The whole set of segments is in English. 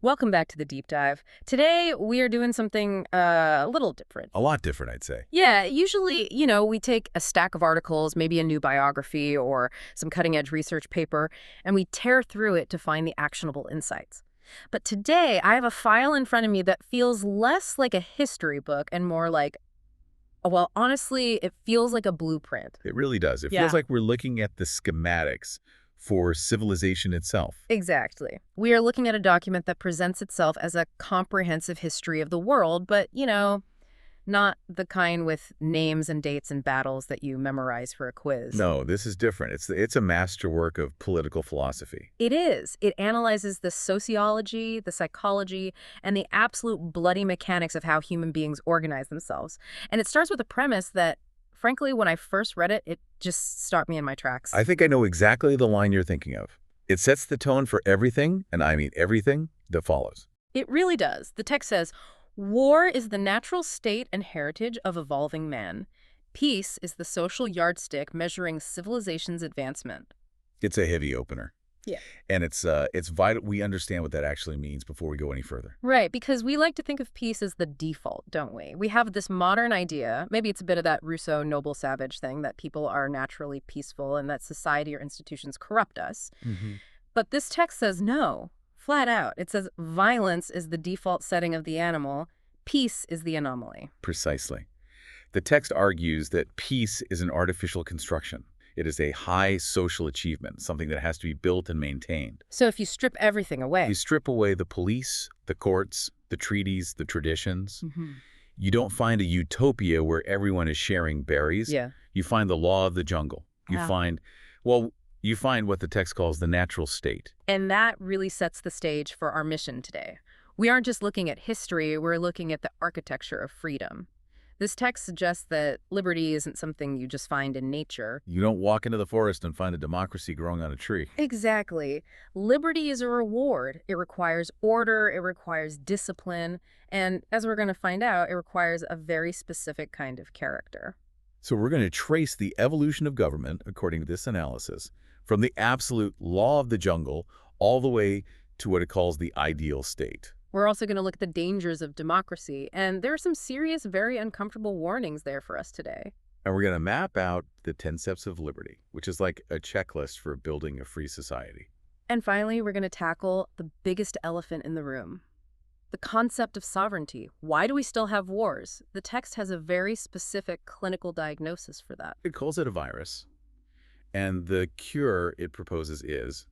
Welcome back to the deep dive. Today we are doing something a little different. A lot different, I'd say. Yeah, usually, we take a stack of articles, maybe a new biography or some cutting-edge research paper, and we tear through it to find the actionable insights. But today I have a file in front of me that feels less like a history book and more like, well, honestly, it feels like a blueprint. It really does. It Yeah. feels like we're looking at the schematics for civilization itself. Exactly. We are looking at a document that presents itself as a comprehensive history of the world, but, not the kind with names and dates and battles that you memorize for a quiz. No, this is different. It's a masterwork of political philosophy. It is. It analyzes the sociology, the psychology, and the absolute bloody mechanics of how human beings organize themselves. And it starts with a premise that, frankly, when I first read it, it just stopped me in my tracks. I think I know exactly the line you're thinking of. It sets the tone for everything, and I mean everything, that follows. It really does. The text says, "War is the natural state and heritage of evolving man. Peace is the social yardstick measuring civilization's advancement." It's a heavy opener. Yeah. And it's vital we understand what that actually means before we go any further. Right, because we like to think of peace as the default, don't we? We have this modern idea, maybe it's a bit of that Rousseau noble savage thing, that people are naturally peaceful and that society or institutions corrupt us. But this text says no, flat out. It says violence is the default setting of the animal, peace is the anomaly. Precisely. The text argues that peace is an artificial construction. It is a high social achievement, something that has to be built and maintained. So if you strip everything away, You strip away the police, the courts, the treaties, the traditions. You don't find a utopia where everyone is sharing berries. yeah. You find the law of the jungle. You Wow. find, you find what the text calls the natural state. And that really sets the stage for our mission today. We aren't just looking at history, we're looking at the architecture of freedom. This text suggests that liberty isn't something you just find in nature. You don't walk into the forest and find a democracy growing on a tree. Exactly. Liberty is a reward. It requires order, it requires discipline, and as we're going to find out, it requires a very specific kind of character. So we're going to trace the evolution of government, according to this analysis, from the absolute law of the jungle all the way to what it calls the ideal state. We're also going to look at the dangers of democracy, and there are some serious, very uncomfortable warnings there for us today. And we're going to map out the 10 steps of liberty, which is like a checklist for building a free society. And finally, we're going to tackle the biggest elephant in the room. The concept of sovereignty. Why do we still have wars? The text has a very specific clinical diagnosis for that. It calls it a virus, and the cure it proposes is,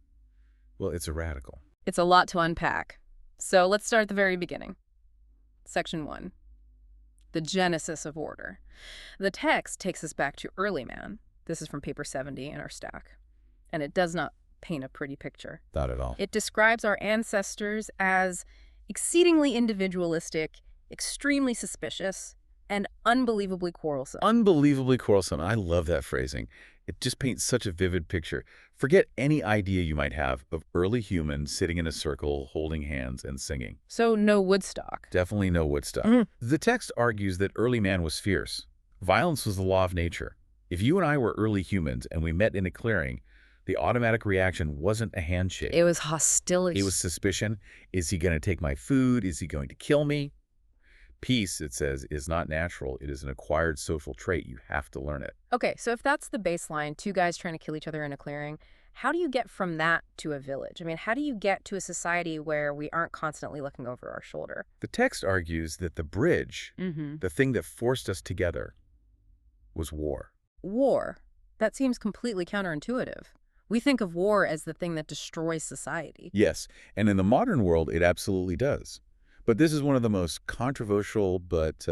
well, it's a radical. It's a lot to unpack. So let's start at the very beginning. Section 1. The genesis of order. The text takes us back to early man. This is from paper 70 in our stack. And it does not paint a pretty picture. Not at all. It describes our ancestors as exceedingly individualistic, extremely suspicious, and unbelievably quarrelsome. Unbelievably quarrelsome. I love that phrasing. It just paints such a vivid picture. Forget any idea you might have of early humans sitting in a circle, holding hands and singing. So no Woodstock. Definitely no Woodstock. Mhm. The text argues that early man was fierce. Violence was the law of nature. If you and I were early humans and we met in a clearing, the automatic reaction wasn't a handshake. It was hostility. It was suspicion. Is he going to take my food? Is he going to kill me? Peace, it says, is not natural. It is an acquired social trait. You have to learn it. Okay, so if that's the baseline, two guys trying to kill each other in a clearing, how do you get from that to a village? I mean, how do you get to a society where we aren't constantly looking over our shoulder? The text argues that the bridge, the thing that forced us together, was war. War. That seems completely counterintuitive. We think of war as the thing that destroys society. Yes, and in the modern world, it absolutely does. But this is one of the most controversial but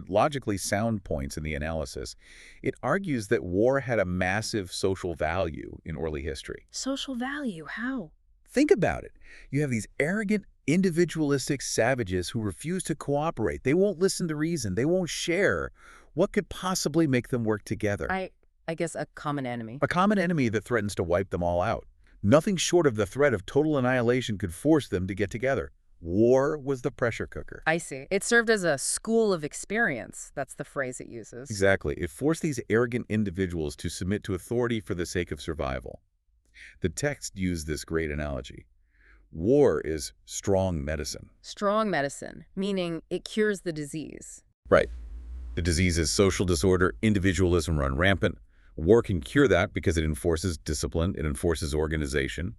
logically sound points in the analysis. It argues that war had a massive social value in early history. Social value, how? Think about it. You have these arrogant, individualistic savages who refuse to cooperate. They won't listen to reason. They won't share. What could possibly make them work together? I guess a common enemy. A common enemy that threatens to wipe them all out. Nothing short of the threat of total annihilation could force them to get together. War was the pressure cooker. I see. It served as a school of experience. That's the phrase it uses. Exactly. It forced these arrogant individuals to submit to authority for the sake of survival. The text used this great analogy. War is strong medicine. Strong medicine, meaning it cures the disease. Right. The disease is social disorder, individualism run rampant. War can cure that because it enforces discipline, it enforces organization.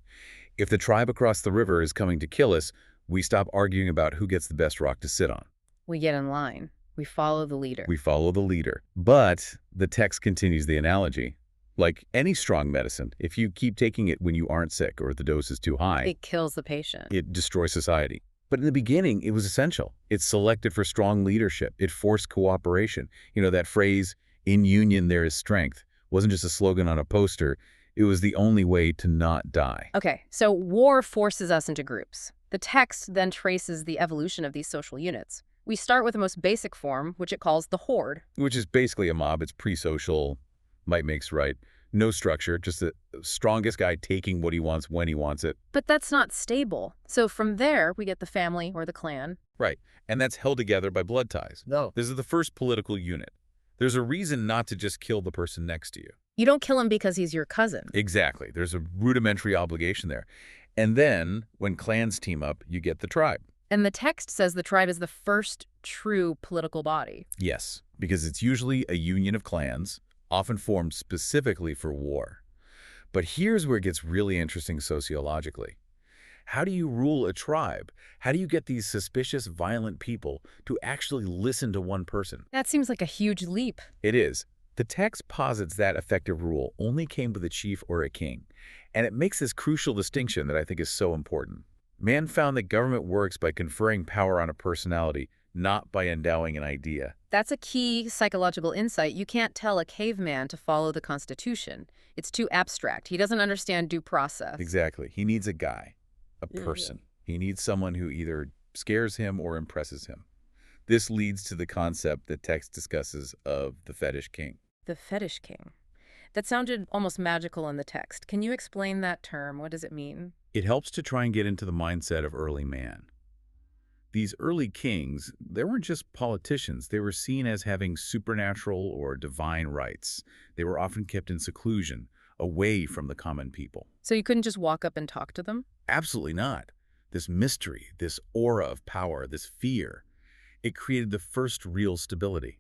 If the tribe across the river is coming to kill us, we stop arguing about who gets the best rock to sit on. We get in line. We follow the leader. We follow the leader. But the text continues the analogy. Like any strong medicine, if you keep taking it when you aren't sick or the dose is too high, It kills the patient. it destroys society. But in the beginning, it was essential. It selected for strong leadership. It forced cooperation. You know, that phrase, "in union there is strength," wasn't just a slogan on a poster. It was the only way to not die. Okay, so war forces us into groups. The text then traces the evolution of these social units. We start with the most basic form, which it calls the horde. Which is basically a mob. It's pre-social, might makes right. No structure, just the strongest guy taking what he wants when he wants it. But that's not stable. So from there, we get the family or the clan. Right, and that's held together by blood ties. No. This is the first political unit. There's a reason not to just kill the person next to you. You don't kill him because he's your cousin. Exactly. There's a rudimentary obligation there. And then, when clans team up, you get the tribe. And the text says the tribe is the first true political body. Yes, because it's usually a union of clans, often formed specifically for war. But here's where it gets really interesting sociologically. How do you rule a tribe? How do you get these suspicious, violent people to actually listen to one person? That seems like a huge leap. It is. The text posits that effective rule only came with a chief or a king, and it makes this crucial distinction that I think is so important. Man found that government works by conferring power on a personality, not by endowing an idea. That's a key psychological insight. You can't tell a caveman to follow the Constitution. It's too abstract. He doesn't understand due process. Exactly. He needs a guy, a Yeah. person. He needs someone who either scares him or impresses him. This leads to the concept that text discusses of the fetish king. The fetish king. That sounded almost magical in the text. Can you explain that term? What does it mean? It helps to try and get into the mindset of early man. These early kings, they weren't just politicians. They were seen as having supernatural or divine rights. They were often kept in seclusion, away from the common people. So you couldn't just walk up and talk to them? Absolutely not. This mystery, this aura of power, this fear, it created the first real stability.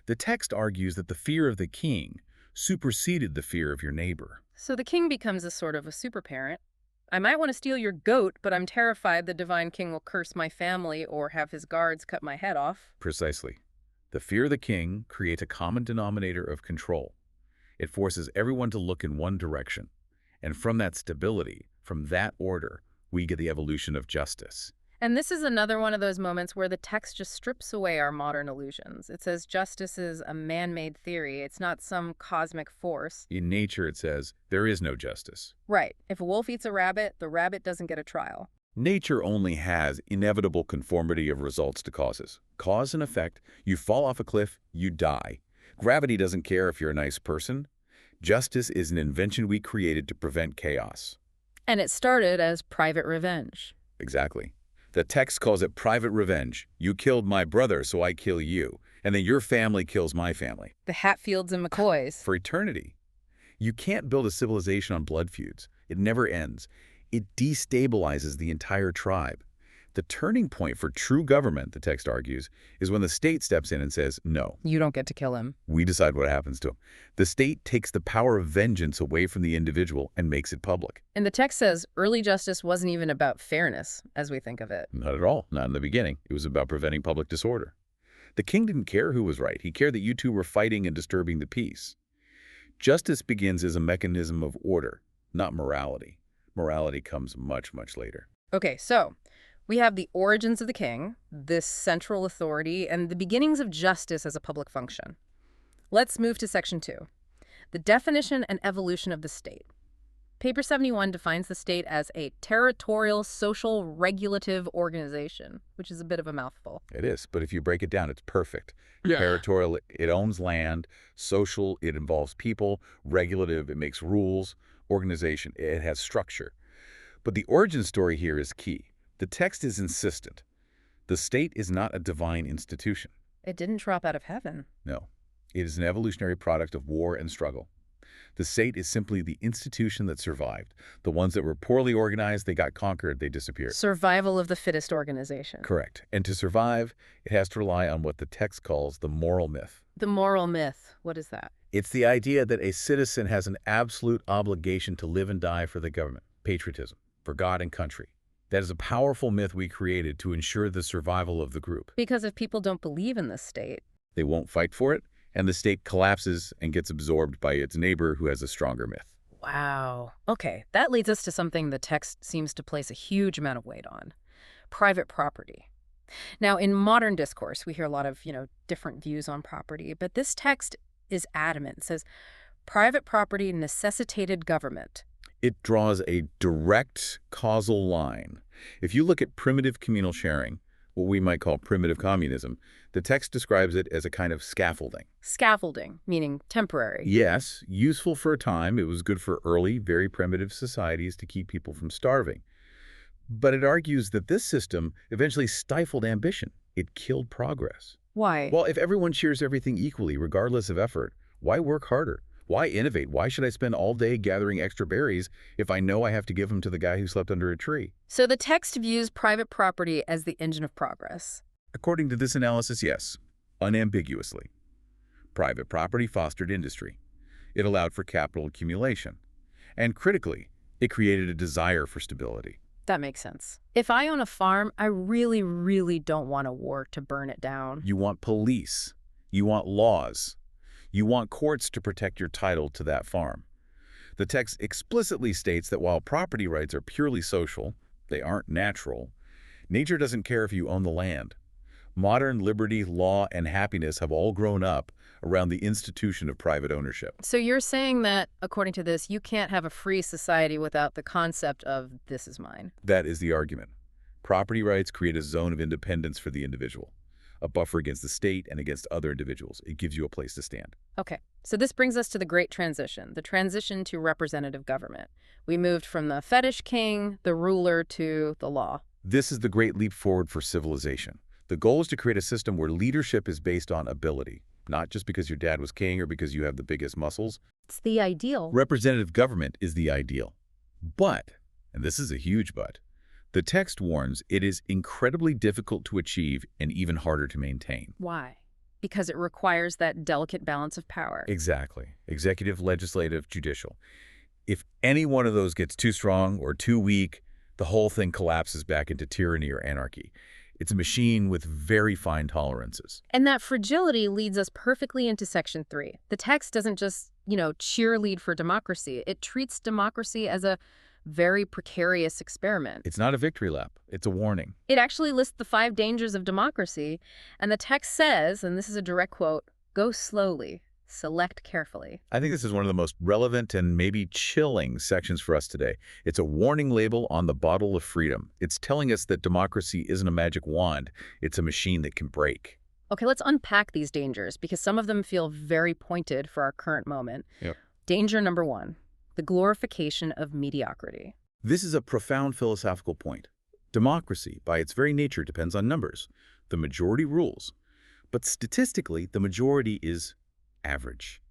The text argues that the fear of the king superseded the fear of your neighbor. So the king becomes a sort of a super parent. I might want to steal your goat, but I'm terrified the divine king will curse my family or have his guards cut my head off. Precisely. The fear of the king creates a common denominator of control. It forces everyone to look in one direction. And from that stability, from that order, we get the evolution of justice. And this is another one of those moments where the text just strips away our modern illusions. It says justice is a man-made theory. It's not some cosmic force. In nature, it says, there is no justice. Right. If a wolf eats a rabbit, the rabbit doesn't get a trial. Nature only has inevitable conformity of results to causes. Cause and effect. You fall off a cliff, you die. Gravity doesn't care if you're a nice person. Justice is an invention we created to prevent chaos. And it started as private revenge. Exactly. The text calls it private revenge. You killed my brother, so I kill you. And then your family kills my family. The Hatfields and McCoys. For eternity. You can't build a civilization on blood feuds. It never ends. It destabilizes the entire tribe. The turning point for true government, the text argues, is when the state steps in and says, no, You don't get to kill him. we decide what happens to him. The state takes the power of vengeance away from the individual and makes it public. And the text says early justice wasn't even about fairness, as we think of it. Not at all. Not in the beginning. It was about preventing public disorder. The king didn't care who was right. He cared that you two were fighting and disturbing the peace. Justice begins as a mechanism of order, not morality. Morality comes much, much later. Okay, so we have the origins of the king, this central authority, and the beginnings of justice as a public function. Let's move to Section 2, the definition and evolution of the state. Paper 71 defines the state as a territorial social regulative organization, which is a bit of a mouthful. It is, but if you break it down, it's perfect. Yeah. Territorial, it owns land. Social, it involves people. Regulative, it makes rules. Organization, it has structure. But the origin story here is key. The text is insistent. The state is not a divine institution. It didn't drop out of heaven. No, it is an evolutionary product of war and struggle. The state is simply the institution that survived. The ones that were poorly organized, they got conquered, they disappeared. Survival of the fittest organization. Correct. And to survive, it has to rely on what the text calls the moral myth. The moral myth. What is that? It's the idea that a citizen has an absolute obligation to live and die for the government, patriotism, for God and country. That is a powerful myth we created to ensure the survival of the group. Because if people don't believe in the state, They won't fight for it, and the state collapses and gets absorbed by its neighbor who has a stronger myth. wow. Okay, that leads us to something the text seems to place a huge amount of weight on. Private property. Now, in modern discourse, we hear a lot of, different views on property, but this text is adamant. It says, private property necessitated government. It draws a direct causal line. If you look at primitive communal sharing, what we might call primitive communism, the text describes it as a kind of scaffolding. Scaffolding, meaning temporary. Yes, useful for a time. It was good for early, very primitive societies to keep people from starving. But it argues that this system eventually stifled ambition. It killed progress. Why? Well, if everyone shares everything equally, regardless of effort, why work harder? Why innovate? Why should I spend all day gathering extra berries if I know I have to give them to the guy who slept under a tree? So the text views private property as the engine of progress. According to this analysis, yes, unambiguously. Private property fostered industry. It allowed for capital accumulation. And critically, it created a desire for stability. That makes sense. If I own a farm, I really, really don't want a war to burn it down. You want police. You want laws. You want courts to protect your title to that farm. The text explicitly states that while property rights are purely social, they aren't natural, nature doesn't care if you own the land. Modern liberty, law, and happiness have all grown up around the institution of private ownership. So you're saying that, according to this, you can't have a free society without the concept of this is mine. That is the argument. Property rights create a zone of independence for the individual, a buffer against the state and against other individuals. It gives you a place to stand. Okay, so this brings us to the Great Transition, the transition to representative government. We moved from the fetish king, the ruler, to the law. This is the great leap forward for civilization. The goal is to create a system where leadership is based on ability, not just because your dad was king or because you have the biggest muscles. It's the ideal. Representative government is the ideal. But, and this is a huge but, the text warns it is incredibly difficult to achieve and even harder to maintain. Why? Because it requires that delicate balance of power. Exactly. Executive, legislative, judicial. If any one of those gets too strong or too weak, the whole thing collapses back into tyranny or anarchy. It's a machine with very fine tolerances. And that fragility leads us perfectly into Section 3. The text doesn't just, cheerlead for democracy. It treats democracy as a very precarious experiment. It's not a victory lap. It's a warning. It actually lists the 5 dangers of democracy, and the text says, and this is a direct quote, "Go slowly, select carefully." I think this is one of the most relevant and maybe chilling sections for us today. It's a warning label on the bottle of freedom. It's telling us that democracy isn't a magic wand. It's a machine that can break. Okay, let's unpack these dangers, because some of them feel very pointed for our current moment. Yep. Danger number 1. The glorification of mediocrity. This is a profound philosophical point. Democracy, by its very nature, depends on numbers. The majority rules. But statistically, the majority is average,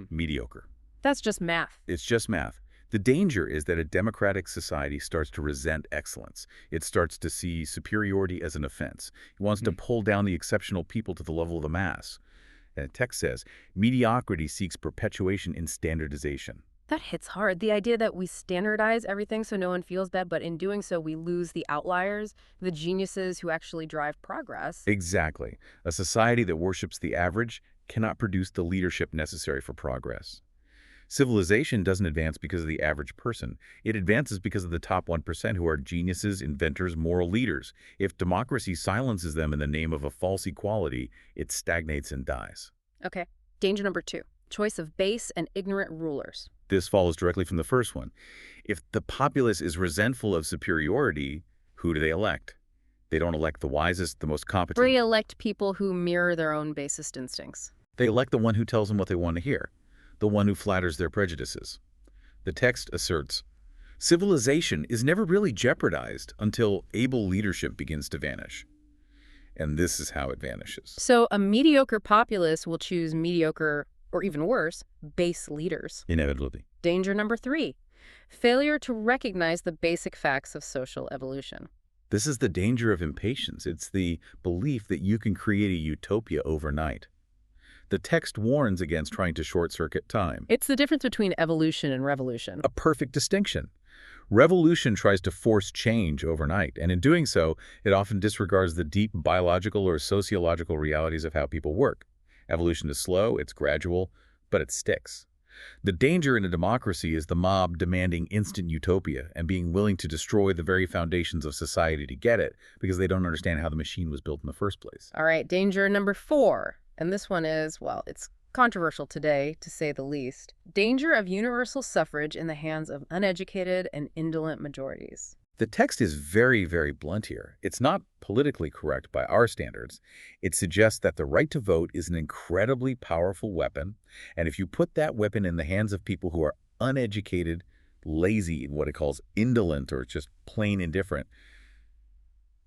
mediocre. That's just math. It's just math. The danger is that a democratic society starts to resent excellence. It starts to see superiority as an offense. It wants to pull down the exceptional people to the level of the mass. And the text says, mediocrity seeks perpetuation in standardization. That hits hard. The idea that we standardize everything so no one feels bad, but in doing so, we lose the outliers, the geniuses who actually drive progress. Exactly. A society that worships the average cannot produce the leadership necessary for progress. Civilization doesn't advance because of the average person. It advances because of the top 1% who are geniuses, inventors, moral leaders. If democracy silences them in the name of a false equality, it stagnates and dies. Okay. Danger number 2. Choice of base and ignorant rulers. This follows directly from the first one. If the populace is resentful of superiority, who do they elect? They don't elect the wisest, the most competent. They elect people who mirror their own basest instincts. They elect the one who tells them what they want to hear, the one who flatters their prejudices. The text asserts, civilization is never really jeopardized until able leadership begins to vanish. And this is how it vanishes. So a mediocre populace will choose mediocre or even worse, base leaders. Inevitably. Danger number 3, failure to recognize the basic facts of social evolution. This is the danger of impatience. It's the belief that you can create a utopia overnight. The text warns against trying to short-circuit time. It's the difference between evolution and revolution. A perfect distinction. Revolution tries to force change overnight, and in doing so, it often disregards the deep biological or sociological realities of how people work. Evolution is slow, it's gradual, but it sticks. The danger in a democracy is the mob demanding instant utopia and being willing to destroy the very foundations of society to get it because they don't understand how the machine was built in the first place. All right, danger number 4. And this one is, well, it's controversial today, to say the least. Danger of universal suffrage in the hands of uneducated and indolent majorities. The text is very, very blunt here. It's not politically correct by our standards. It suggests that the right to vote is an incredibly powerful weapon, and if you put that weapon in the hands of people who are uneducated, lazy, what it calls indolent, or just plain indifferent,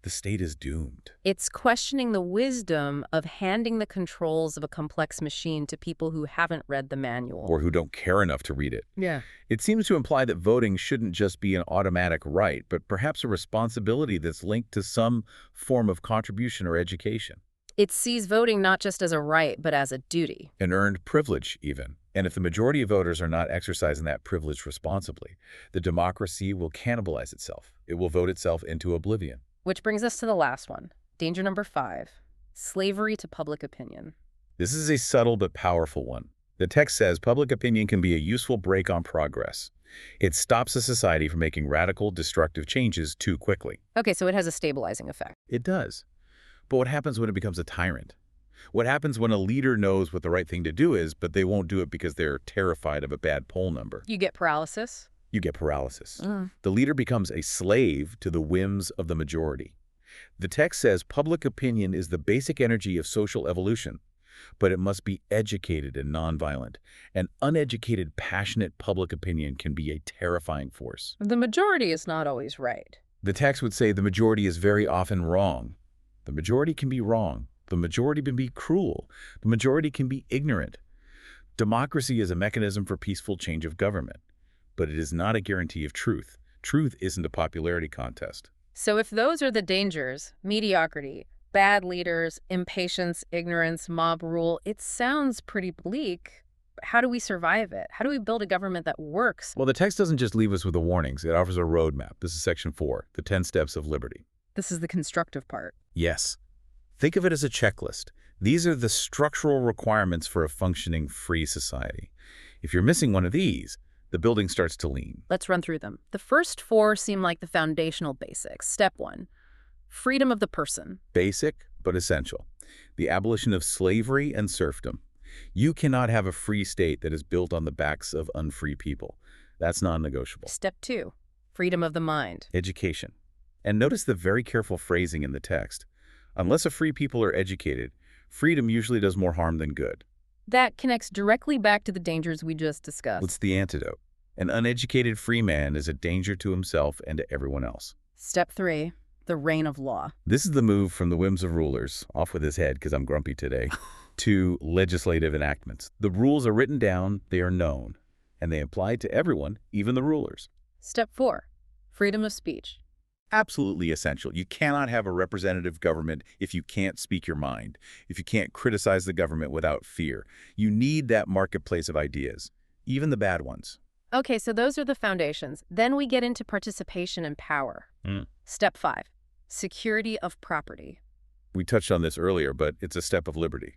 the state is doomed. It's questioning the wisdom of handing the controls of a complex machine to people who haven't read the manual. Or who don't care enough to read it. Yeah. It seems to imply that voting shouldn't just be an automatic right, but perhaps a responsibility that's linked to some form of contribution or education. It sees voting not just as a right, but as a duty. An earned privilege, even. And if the majority of voters are not exercising that privilege responsibly, the democracy will cannibalize itself. It will vote itself into oblivion. Which brings us to the last one. Danger number 5, slavery to public opinion. This is a subtle but powerful one. The text says public opinion can be a useful brake on progress. It stops a society from making radical, destructive changes too quickly. Okay, so it has a stabilizing effect. It does. But what happens when it becomes a tyrant? What happens when a leader knows what the right thing to do is, but they won't do it because they're terrified of a bad poll number? You get paralysis. You get paralysis. The leader becomes a slave to the whims of the majority. The text says public opinion is the basic energy of social evolution, but it must be educated and nonviolent. An uneducated, passionate public opinion can be a terrifying force. The majority is not always right. The text would say the majority is very often wrong. The majority can be wrong. The majority can be cruel. The majority can be ignorant. Democracy is a mechanism for peaceful change of government, but it is not a guarantee of truth. Truth isn't a popularity contest. So if those are the dangers, mediocrity, bad leaders, impatience, ignorance, mob rule, it sounds pretty bleak. How do we survive it? How do we build a government that works? Well, the text doesn't just leave us with the warnings. It offers a roadmap. This is section 4, the 10 steps of liberty. This is the constructive part. Yes. Think of it as a checklist. These are the structural requirements for a functioning free society. If you're missing one of these, the building starts to lean. Let's run through them. The first 4 seem like the foundational basics. Step 1, freedom of the person. Basic, but essential. The abolition of slavery and serfdom. You cannot have a free state that is built on the backs of unfree people. That's non-negotiable. Step 2, freedom of the mind. Education. And notice the very careful phrasing in the text. Unless a free people are educated, freedom usually does more harm than good. That connects directly back to the dangers we just discussed. What's the antidote? An uneducated free man is a danger to himself and to everyone else. Step 3, the reign of law. This is the move from the whims of rulers, off with his head because I'm grumpy today, to legislative enactments. The rules are written down, they are known, and they apply to everyone, even the rulers. Step 4, freedom of speech. Absolutely essential. You cannot have a representative government if you can't speak your mind, if you can't criticize the government without fear. You need that marketplace of ideas, even the bad ones. Okay, so those are the foundations. Then we get into participation and power. Step 5, security of property. We touched on this earlier, but it's a step of liberty.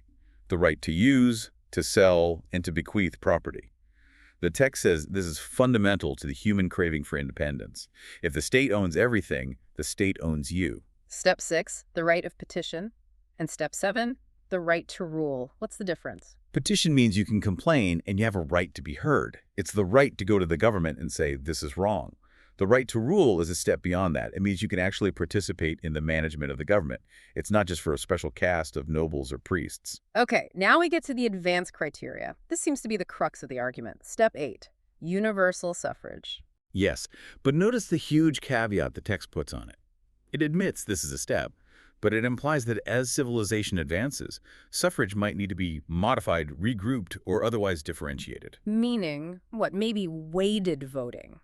The right to use, to sell, and to bequeath property. The text says this is fundamental to the human craving for independence. If the state owns everything, the state owns you. Step 6, the right of petition. And step 7, the right to rule. What's the difference? Petition means you can complain and you have a right to be heard. It's the right to go to the government and say, this is wrong. The right to rule is a step beyond that. It means you can actually participate in the management of the government. It's not just for a special caste of nobles or priests. Okay, now we get to the advanced criteria. This seems to be the crux of the argument. Step 8, universal suffrage. Yes, but notice the huge caveat the text puts on it. It admits this is a step, But it implies that as civilization advances, suffrage might need to be modified, regrouped, or otherwise differentiated. Meaning, what, maybe weighted voting?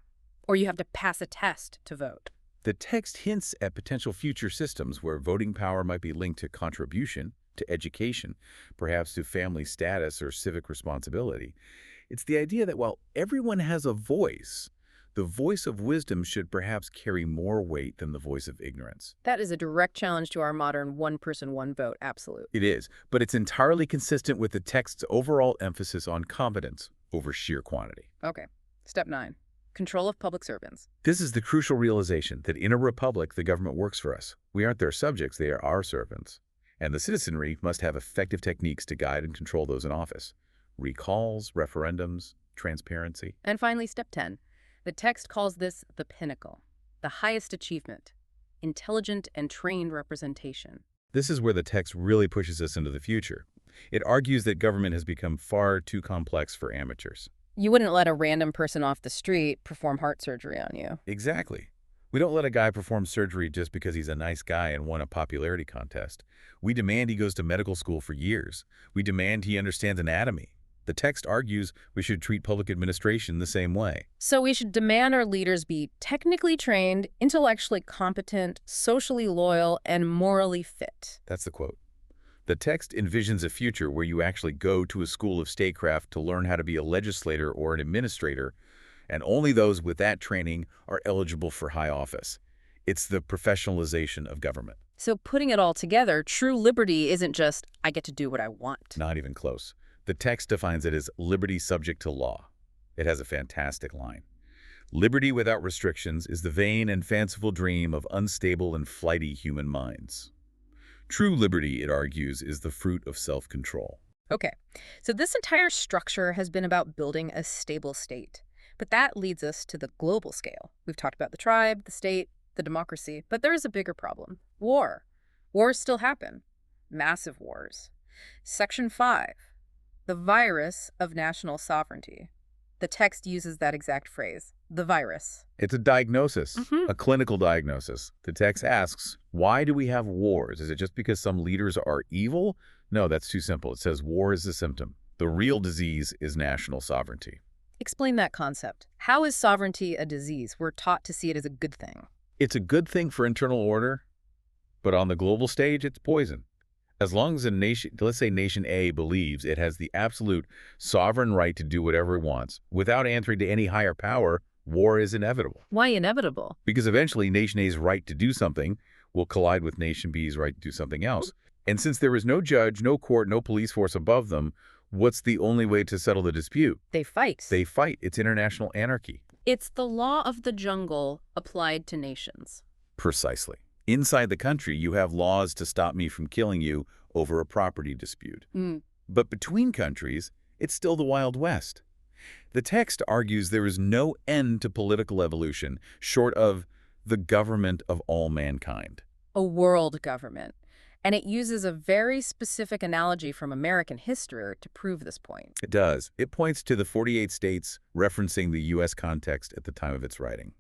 Or you have to pass a test to vote. The text hints at potential future systems where voting power might be linked to contribution, to education, perhaps to family status or civic responsibility. It's the idea that while everyone has a voice, the voice of wisdom should perhaps carry more weight than the voice of ignorance. That is a direct challenge to our modern one person, one vote absolute. It is, but it's entirely consistent with the text's overall emphasis on competence over sheer quantity. Okay. Step 9. Control of public servants. This is the crucial realization that in a republic, the government works for us. We aren't their subjects, they are our servants. And the citizenry must have effective techniques to guide and control those in office. Recalls, referendums, transparency. And finally, step 10. The text calls this the pinnacle, the highest achievement, intelligent and trained representation. This is where the text really pushes us into the future. It argues that government has become far too complex for amateurs. You wouldn't let a random person off the street perform heart surgery on you. Exactly. We don't let a guy perform surgery just because he's a nice guy and won a popularity contest. We demand he goes to medical school for years. We demand he understands anatomy. The text argues we should treat public administration the same way. So we should demand our leaders be technically trained, intellectually competent, socially loyal, and morally fit. That's the quote. The text envisions a future where you actually go to a school of statecraft to learn how to be a legislator or an administrator, and only those with that training are eligible for high office. It's the professionalization of government. So putting it all together, true liberty isn't just, I get to do what I want. Not even close. The text defines it as liberty subject to law. It has a fantastic line. Liberty without restrictions is the vain and fanciful dream of unstable and flighty human minds. True liberty, it argues, is the fruit of self-control. Okay, so this entire structure has been about building a stable state. But that leads us to the global scale. We've talked about the tribe, the state, the democracy, but there is a bigger problem. War. Wars still happen. Massive wars. Section 5. The virus of national sovereignty. The text uses that exact phrase, the virus. It's a diagnosis, a clinical diagnosis. The text asks, why do we have wars? Is it just because some leaders are evil? No, that's too simple. It says war is a symptom. The real disease is national sovereignty. Explain that concept. How is sovereignty a disease? We're taught to see it as a good thing. It's a good thing for internal order, but on the global stage, it's poison. As long as a nation, let's say nation A, believes it has the absolute sovereign right to do whatever it wants, without answering to any higher power, war is inevitable. Why inevitable? Because eventually nation A's right to do something will collide with nation B's right to do something else. And since there is no judge, no court, no police force above them, what's the only way to settle the dispute? They fight. They fight. It's international anarchy. It's the law of the jungle applied to nations. Precisely. Inside the country, you have laws to stop me from killing you over a property dispute. But between countries, it's still the Wild West. The text argues there is no end to political evolution short of the government of all mankind. A world government. And it uses a very specific analogy from American history to prove this point. It does. It points to the 48 states referencing the U.S. context at the time of its writing.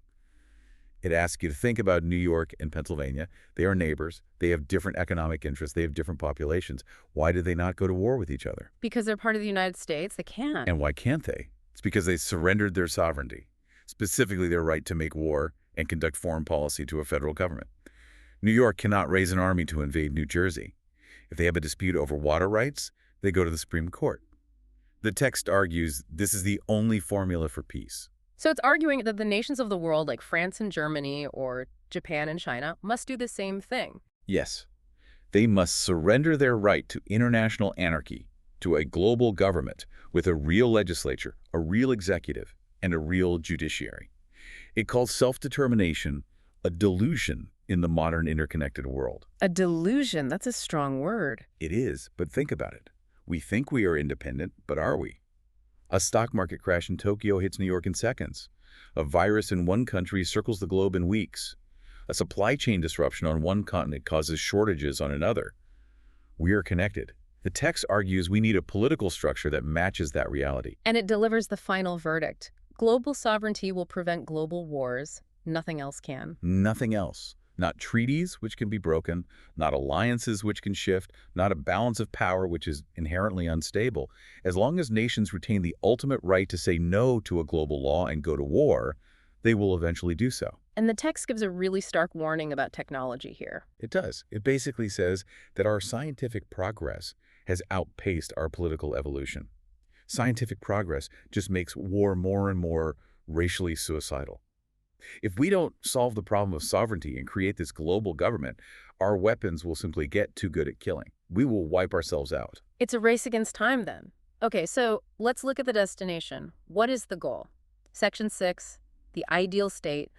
It asks you to think about New York and Pennsylvania. They are neighbors. They have different economic interests. They have different populations. Why did they not go to war with each other? Because they're part of the United States. They can't. And why can't they? It's because they surrendered their sovereignty, specifically their right to make war and conduct foreign policy to a federal government. New York cannot raise an army to invade New Jersey. If they have a dispute over water rights, they go to the Supreme Court. The text argues this is the only formula for peace. So it's arguing that the nations of the world, like France and Germany or Japan and China, must do the same thing. Yes. They must surrender their right to international anarchy, to a global government with a real legislature, a real executive, and a real judiciary. It calls self-determination a delusion in the modern interconnected world. A delusion? That's a strong word. It is, but think about it. We think we are independent, but are we? A stock market crash in Tokyo hits New York in seconds. A virus in one country circles the globe in weeks. A supply chain disruption on one continent causes shortages on another. We are connected. The text argues we need a political structure that matches that reality. And it delivers the final verdict. Global sovereignty will prevent global wars. Nothing else can. Nothing else. Not treaties, which can be broken, not alliances, which can shift, not a balance of power, which is inherently unstable. As long as nations retain the ultimate right to say no to a global law and go to war, they will eventually do so. And the text gives a really stark warning about technology here. It does. It basically says that our scientific progress has outpaced our political evolution. Scientific progress just makes war more and more racially suicidal. If we don't solve the problem of sovereignty and create this global government, our weapons will simply get too good at killing. We will wipe ourselves out. It's a race against time then. Okay, so let's look at the destination. What is the goal? Section 6, the ideal state.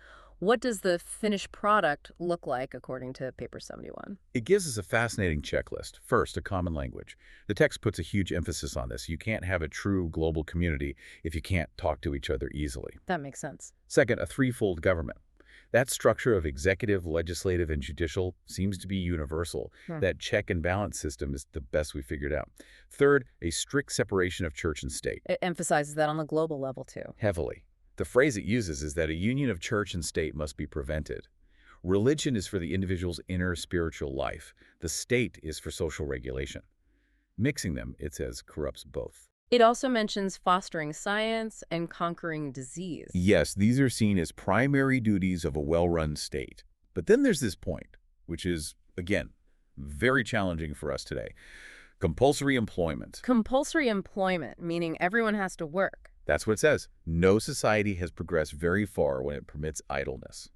What does the finished product look like according to Paper 71? It gives us a fascinating checklist. First, a common language. The text puts a huge emphasis on this. You can't have a true global community if you can't talk to each other easily. That makes sense. Second, a threefold government. That structure of executive, legislative, and judicial seems to be universal. That check and balance system is the best we figured out. Third, a strict separation of church and state. It emphasizes that on the global level too. Heavily. The phrase it uses is that a union of church and state must be prevented. Religion is for the individual's inner spiritual life. The state is for social regulation. Mixing them, it says, corrupts both. It also mentions fostering science and conquering disease. Yes, these are seen as primary duties of a well-run state. But then there's this point, which is, again, very challenging for us today. Compulsory employment. Compulsory employment, meaning everyone has to work. That's what it says. No society has progressed very far when it permits idleness.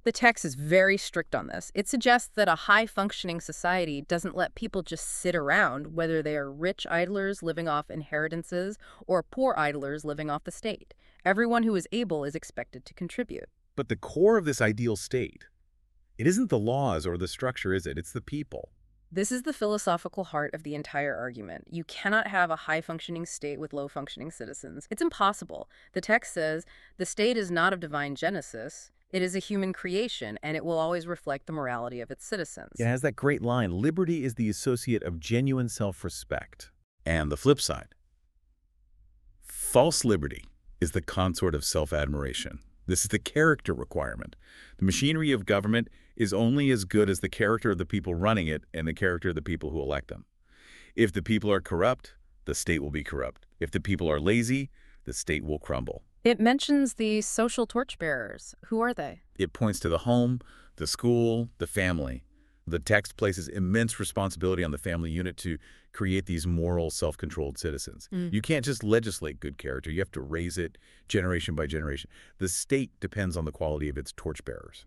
The text is very strict on this. It suggests that a high-functioning society doesn't let people just sit around, whether they are rich idlers living off inheritances or poor idlers living off the state. Everyone who is able is expected to contribute. But the core of this ideal state, it isn't the laws or the structure, is it? It's the people. This is the philosophical heart of the entire argument. You cannot have a high-functioning state with low-functioning citizens. It's impossible. The text says, the state is not of divine genesis. It is a human creation, and it will always reflect the morality of its citizens. It has that great line, liberty is the associate of genuine self-respect. And the flip side, false liberty is the consort of self-admiration. This is the character requirement. The machinery of government is only as good as the character of the people running it and the character of the people who elect them. If the people are corrupt, the state will be corrupt. If the people are lazy, the state will crumble. It mentions the social torchbearers. Who are they? It points to the home, the school, the family. The text places immense responsibility on the family unit to create these moral, self-controlled citizens. You can't just legislate good character. You have to raise it generation by generation. The state depends on the quality of its torchbearers.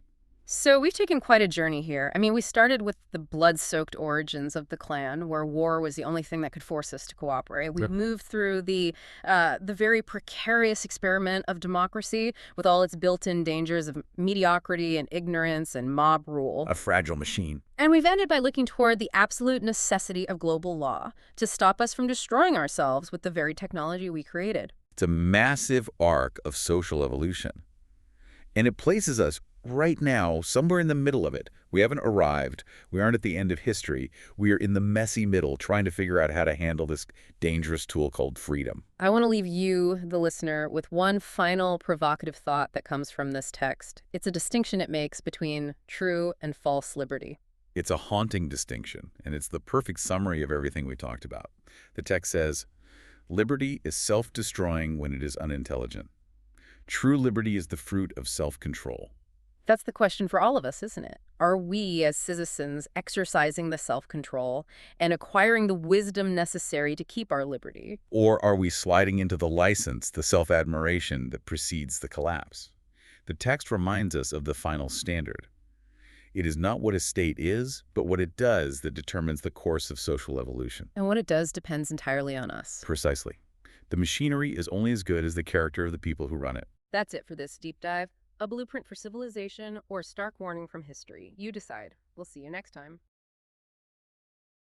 So we've taken quite a journey here. I mean, we started with the blood-soaked origins of the Klan, where war was the only thing that could force us to cooperate. We moved through the very precarious experiment of democracy with all its built-in dangers of mediocrity and ignorance and mob rule. A fragile machine. And we've ended by looking toward the absolute necessity of global law to stop us from destroying ourselves with the very technology we created. It's a massive arc of social evolution. And it places us right now, somewhere in the middle of it. We haven't arrived. We aren't at the end of history. We are in the messy middle, trying to figure out how to handle this dangerous tool called freedom. I want to leave you, the listener, with one final provocative thought that comes from this text. It's a distinction it makes between true and false liberty. It's a haunting distinction, and it's the perfect summary of everything we talked about. The text says, liberty is self-destroying when it is unintelligent. True liberty is the fruit of self-control. That's the question for all of us, isn't it? Are we, as citizens, exercising the self-control and acquiring the wisdom necessary to keep our liberty? Or are we sliding into the license, the self-admiration that precedes the collapse? The text reminds us of the final standard. It is not what a state is, but what it does that determines the course of social evolution. And what it does depends entirely on us. Precisely. The machinery is only as good as the character of the people who run it. That's it for this deep dive. A blueprint for civilization or a stark warning from history. You decide. We'll see you next time.